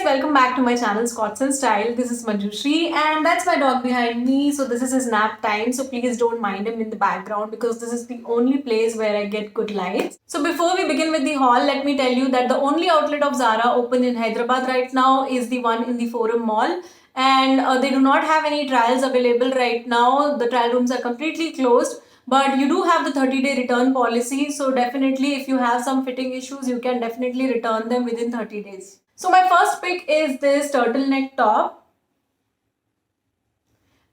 welcome back to my channel Scots and Style. This is Manjushri and that's my dog behind me. So this is his nap time, so please don't mind him in the background because this is the only place where I get good lights. So before we begin with the haul, let me tell you that the only outlet of Zara open in Hyderabad right now is the one in the Forum Mall, and they do not have any trials available right now. The trial rooms are completely closed, but you do have the 30-day return policy, so definitely if you have some fitting issues, you can definitely return them within 30 days. So my first pick is this turtleneck top,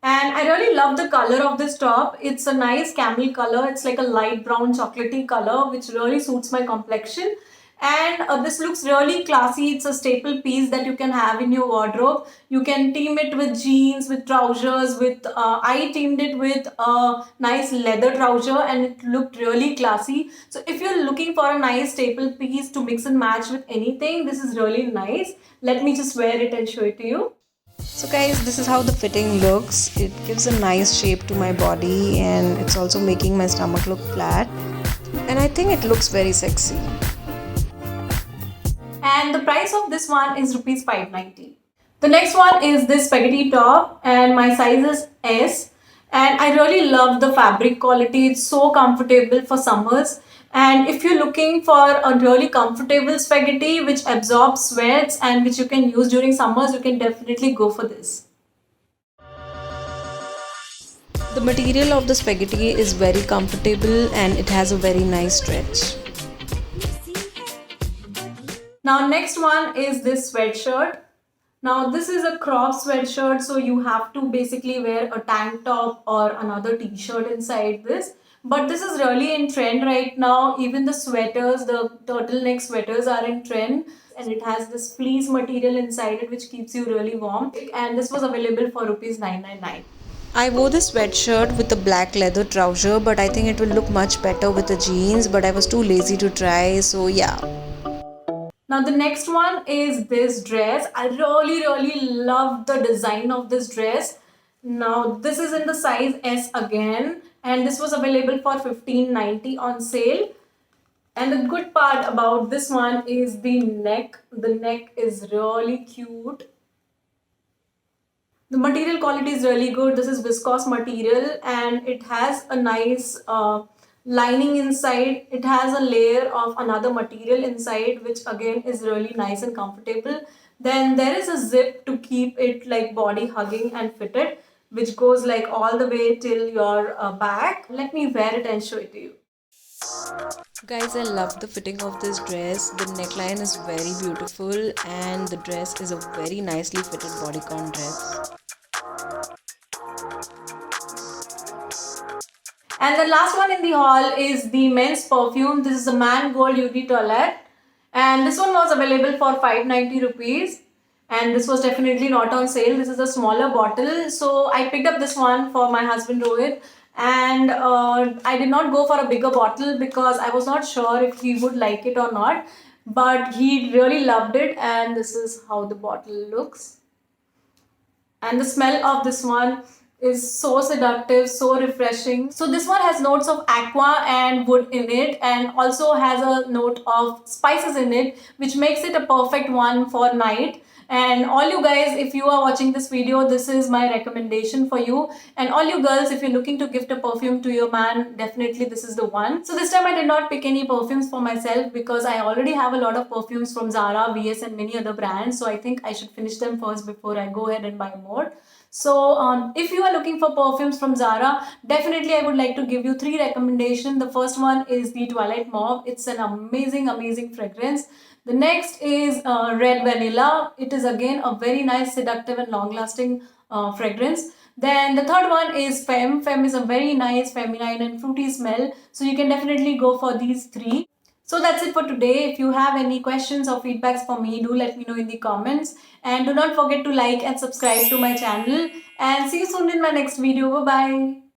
and I really love the color of this top. It's a nice camel color. It's like a light brown chocolatey color which really suits my complexion, and this looks really classy. It's a staple piece that you can have in your wardrobe. You can team it with jeans, with trousers, with I teamed it with a nice leather trouser and it looked really classy. So if you're looking for a nice staple piece to mix and match with anything, this is really nice. Let me just wear it and show it to you. So guys, this is how the fitting looks. It gives a nice shape to my body and it's also making my stomach look flat, and I think it looks very sexy. And the price of this one is rupees 590. The next one is this spaghetti top and my size is S, and I really love the fabric quality. It's so comfortable for summers, and if you're looking for a really comfortable spaghetti which absorbs sweats and which you can use during summers, you can definitely go for this. The material of the spaghetti is very comfortable and it has a very nice stretch. Now next one is this sweatshirt. Now this is a crop sweatshirt, so you have to basically wear a tank top or another t-shirt inside this. But this is really in trend right now. Even the sweaters, the turtleneck sweaters are in trend, and it has this fleece material inside it which keeps you really warm. And this was available for rupees 999. I wore this sweatshirt with a black leather trouser, but I think it will look much better with the jeans, but I was too lazy to try, so yeah. Now the next one is this dress. I really love the design of this dress. Now this is in the size S again, and this was available for 1590 on sale. And the good part about this one is the neck. The neck is really cute. The material quality is really good. This is viscose material and it has a nice lining inside. It has a layer of another material inside which again is really nice and comfortable. Then there is a zip to keep it like body hugging and fitted, which goes like all the way till your back. Let me wear it and show it to you. Guys, I love the fitting of this dress. The neckline is very beautiful and the dress is a very nicely fitted bodycon dress. And the last one in the haul is the men's perfume. This is a Mangold Eau de Toilette, and this one was available for 590 rupees, and this was definitely not on sale. This is a smaller bottle, so I picked up this one for my husband Rohit, and I did not go for a bigger bottle because I was not sure if he would like it or not, but he really loved it, and this is how the bottle looks. And the smell of this one is so seductive, so refreshing. So this one has notes of aqua and wood in it, and also has a note of spices in it, which makes it a perfect one for night. And all you guys, if you are watching this video, this is my recommendation for you. And all you girls, if you're looking to gift a perfume to your man, definitely this is the one. So this time I did not pick any perfumes for myself because I already have a lot of perfumes from Zara, VS and many other brands. So I think I should finish them first before I go ahead and buy more. So if you are looking for perfumes from Zara, definitely I would like to give you 3 recommendations. The first one is the Twilight Mauve. It's an amazing fragrance. The next is Red Vanilla. It is again a very nice, seductive and long-lasting fragrance. Then the third one is Femme. Femme is a very nice, feminine and fruity smell. So you can definitely go for these 3. So that's it for today. If you have any questions or feedbacks for me, do let me know in the comments. And do not forget to like and subscribe to my channel. And see you soon in my next video. Bye-bye.